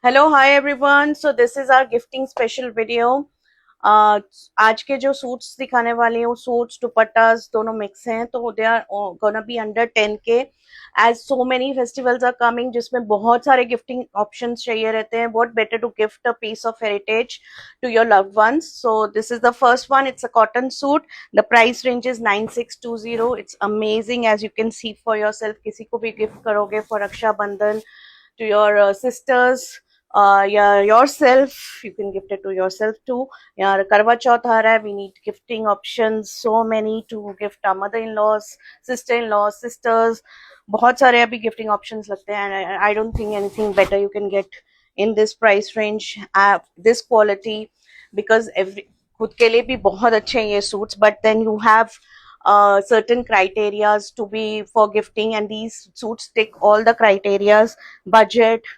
Hello hi everyone. So this is our gifting special video. आज के जो suits दिखाने वाली हूँ, सूट्स दुपट्टास दोनों मिक्स हैं, तो they are gonna be under 10K as so many festivals are coming जिसमें बहुत सारे गिफ्टिंग ऑप्शंस चाहिए रहते हैं. What better to gift a piece of heritage to your loved ones. So this is the first one. It's a cotton suit. The price range is 9620. It's amazing as you can see for yourself. किसी को भी gift करोगे for Rakshabandhan, to your sisters, yourself, you can gift it to yourself too. Yeah, karwa chauth aa raha hai, we need gifting options, so many to gift our mother-in-laws, sister-in-laws, sisters. बहुत सारे अभी gifting options लगते हैं, and I don't think anything better you can get in this price range, this quality, because every खुद के लिए भी बहुत अच्छे हैं ये suits, but then you have certain criterias to be for gifting, and these suits tick all the criterias. Budget.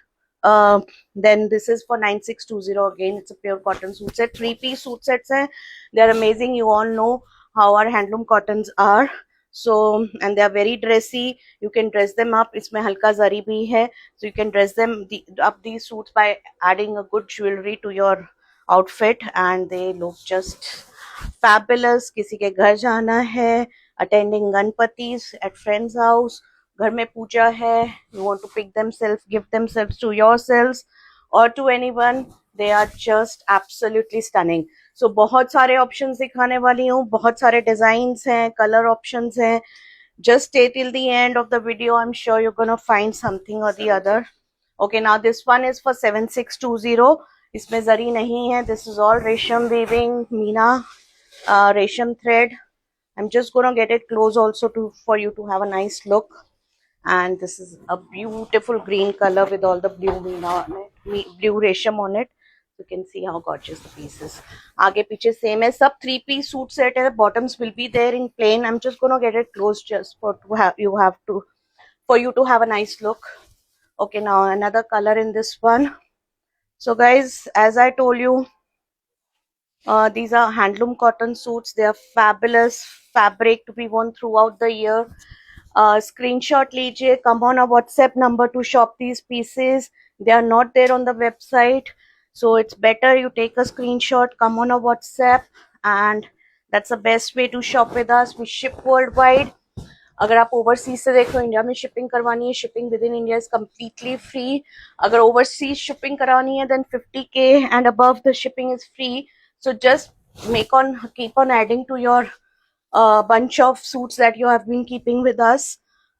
uh, then this is for 9620. Again, it's a pure cotton suit set. 3 piece suit sets hai. They're amazing. You all know how our handloom cottons are. So, and they are very dressy. You can dress them up. Isme halka zari bhi hai, so you can dress them up these suits by adding a good jewelry to your outfit, and they look just fabulous. किसी के घर जाना है, attending गणपति's at friend's house, घर में पूजा है, you want to pick themselves, give themselves to yourselves or to anyone, they are just absolutely stunning. So बहुत सारे options दिखाने वाली हूँ, बहुत सारे designs हैं, color options हैं. Just stay till the end of the video. I'm sure you're gonna find something or the other. Okay, now this one is for 7620. इसमें जरी नहीं है. This is all रेशम weaving, मीना रेशम thread. I'm just gonna get it close also to for you to have a nice look. And this is a beautiful green color with all the blue meena on it, blue resham on it. You can see how gorgeous the piece is. आगे पीछे same है, सब 3 piece suit set है. Bottoms will be there in plain. I'm just gonna get it close just for to have you have to for you to have a nice look. Okay, now another color in this one. So guys, as I told you, these are handloom cotton suits. They are fabulous fabric to be worn throughout the year. Screenshot लीजिए, come on a WhatsApp number to shop these pieces. They are not there on the website, so it's better you take a screenshot, come on a WhatsApp, and that's the best way to shop with us. We ship worldwide. अगर आप overseas से देखो, India में shipping करवानी है, shipping within India is completely free. अगर overseas shipping करवानी है, then 50K and above the shipping is free. So just make on keep on adding to your bunch of suits that you have been keeping with us.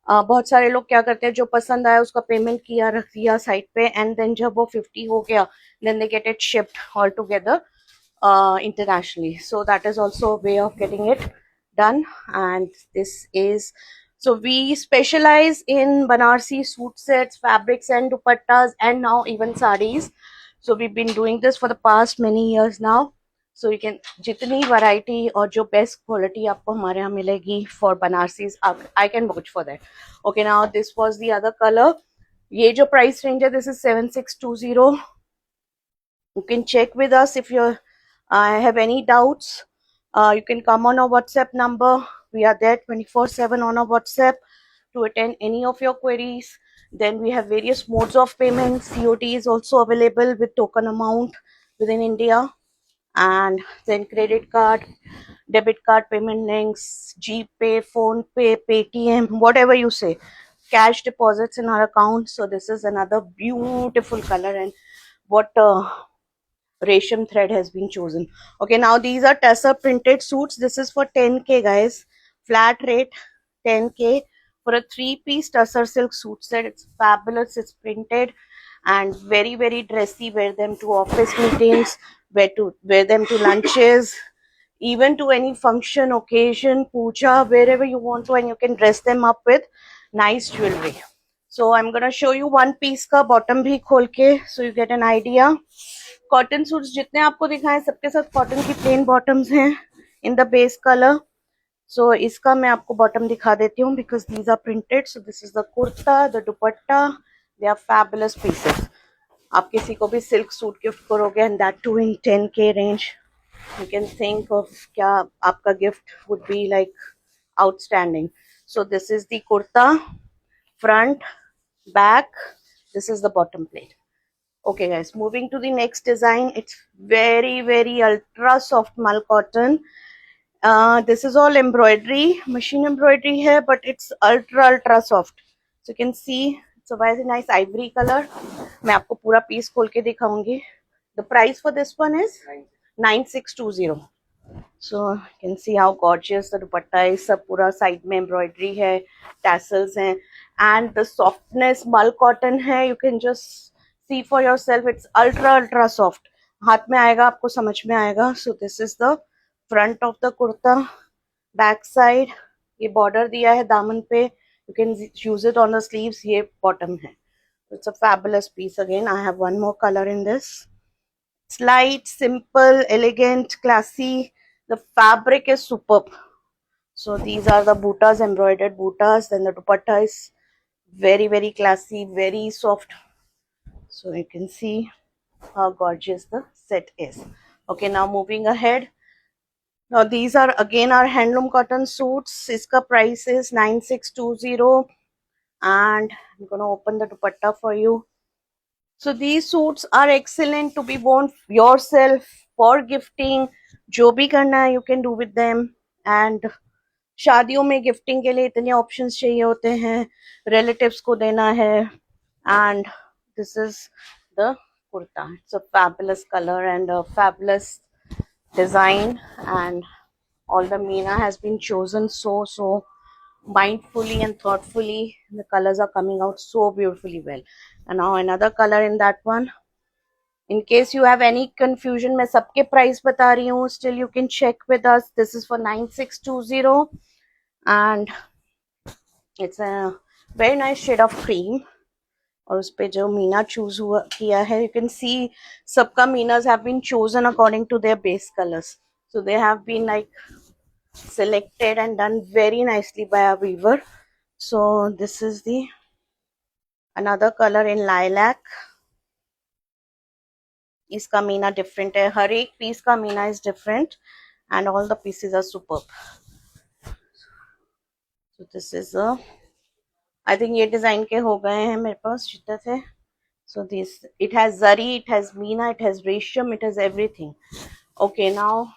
बहुत सारे लोग क्या करते हैं, जो पसंद आया उसका पेमेंट किया, रख दिया साइट पे, एंड देन जब वो 50 हो गया, then they get it shipped all together internationally. So that is also a way of getting it done. And this is, so we specialize in Banarsi suit sets, fabrics and dupattas, and now even sarees. So we've been doing this for the past many years now. So you can, जितनी variety और जो best quality आपको हमारे यहाँ मिलेगी for Banarsis, I can vouch for that. Okay, now this was the other color. ये जो price range है, this is 7620. You can check with us if you're have any doubts. You can come on our WhatsApp number. We are there 24/7 on our WhatsApp to attend any of your queries. Then we have various modes of payment. COD is also available with token amount within India. And then credit card, debit card payment links, GPay, PhonePay, Paytm, whatever you say. Cash deposits in our account. So this is another beautiful color, and what Resham thread has been chosen. Okay, now these are Tessa printed suits. This is for 10K, guys. Flat rate 10K for a 3 piece Tussar silk suit set. It's fabulous. It's printed and very, very dressy. Wear them to office meetings, wear them to lunches, even to any function, occasion, puja, wherever you want to, and you can dress them up with nice jewelry. So I'm gonna show you one piece का bottom भी खोल के, so you get an idea. Cotton suits जितने आपको दिखाएं, सबके साथ cotton की प्लेन बॉटम्स हैं in the base colour. So इसका मैं आपको बॉटम दिखा देती हूँ, because these are printed. So this is the kurta, the dupatta. They are fabulous pieces. आप किसी को भी सिल्क सूट गिफ्ट करोगे, and that too in 10K range, you can think of क्या आपका gift would be like outstanding. So this is the kurta, front, back. This is the bottom plate. Okay guys, moving to the next design. It's very ultra soft mal cotton. This is all embroidery, machine embroidery here, but it's ultra soft. So you can see it's a very nice ivory color. मैं आपको पूरा piece खोल के दिखाऊंगी. The price for this one is 9620. So you can see how gorgeous the dupatta is. सब पूरा side में embroidery है, tassels हैं, and the softness मल cotton है. You can just see for yourself. It's ultra soft. हाथ में आएगा आपको समझ में आएगा. So this is the front of the kurta. Back side ये border दिया है दामन पे. You can use it on the sleeves. ये bottom है. It's a fabulous piece. Again, I have one more color in this. It's light, simple, elegant, classy. The fabric is superb. So these are the buttas, embroidered buttas. Then the dupatta is very classy, very soft. So you can see how gorgeous the set is. Okay, now moving ahead. Now these are again our handloom cotton suits. Iska price is 9620, and I'm gonna open the dupatta for you. So these suits are excellent to be worn yourself for gifting. जो भी करना है you can do with them. And शादियों में gifting के लिए इतने options चाहिए होते हैं, रिलेटिव्स को देना है. And this is the kurta. It's a fabulous color and a fabulous design, and all the meena has been chosen so mindfully and thoughtfully. The colors are coming out so beautifully well. And now another color in that one. In case you have any confusion, मैं सबके price बता रही हूँ. Still you can check with us. This is for 9620, and it's a very nice shade of cream. और उस पे जो Meena choose हुआ किया है, you can see सबका मीनास have been chosen according to their base colors. So they have been like selected and done very nicely by our weaver. So this is the another color in lilac. इसका Meena different है, हर एक piece का Meena is different, and all the pieces are superb. So this is a, I think ये design के हो गए हैं मेरे पास शिद्दत है. So this, it has zari, it has meena, it has resham, it has everything. Okay, now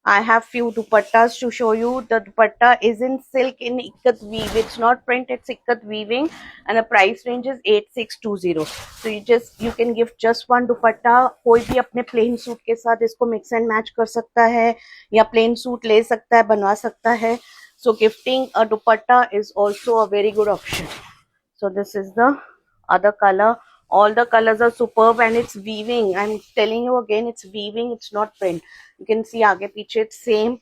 I have few dupattas to show you. The dupatta is in silk in ikat weave. It's not print, it's ikat weaving, and the price range is 8620. So you can gift just one dupatta. कोई भी अपने plain suit के साथ इसको mix and match कर सकता है, या plain suit ले सकता है, बनवा सकता है. So gifting a dupatta is also a very good option. So this is the other color. All the colors are superb, and it's weaving. I'm telling you again, it's weaving, it's not print. You can see आगे पीछे it's same.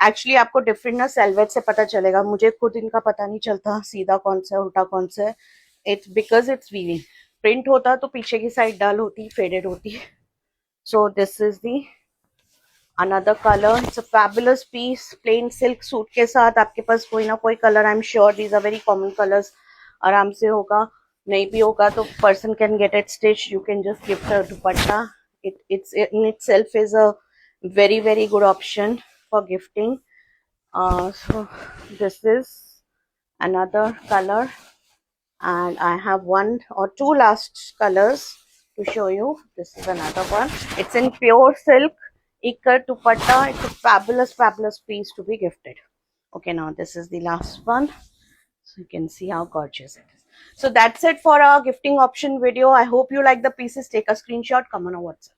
Actually आपको different ना selvet से पता चलेगा. मुझे खुद इनका पता नहीं चलता सीधा कौन सा है उल्टा कौन सा है. It's because it's weaving. Print होता तो पीछे की side dull होती, faded होती. So this is the another color. It's a fabulous piece. Plain silk suit के साथ आपके पास कोई ना कोई color. I'm sure these are very common colors. आराम से होगा. नहीं भी होगा तो person can get it stitched. You can just gift a dupatta. It's in itself is a very good option for gifting. So this is another color, and I have one or two last colors to show you. This is another one. It's in pure silk ikat dupatta. It's a fabulous piece to be gifted. Okay, now this is the last one. So you can see how gorgeous it is. So that's it for our gifting option video. I hope you like the pieces. Take a screenshot, come on our WhatsApp.